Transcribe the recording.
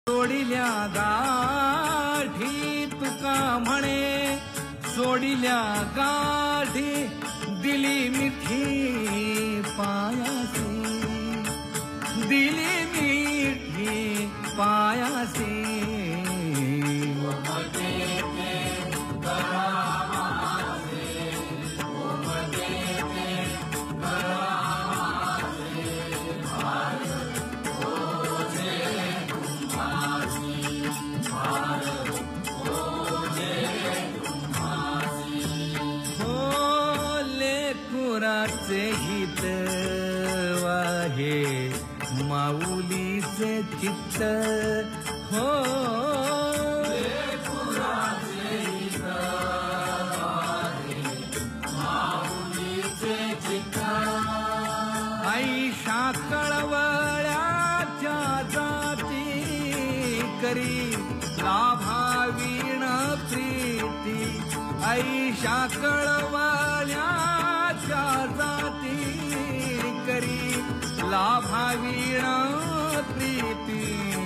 सोडिल्या गाठी तुका म्हणे, सोडिल्या गाठी दिली मिठी पायासी, दिली मिठी पायासी. लेकुराचे हित वाहे माऊलीचे चित्त हो. लेकुराचे हित वाहे माऊलीचे चित्त. ऐशा कळवळ्याच्या जाती करी लाभावीण प्रीती. ऐशा कळवळ्याच्या जाती करी लाभावीण प्रीती.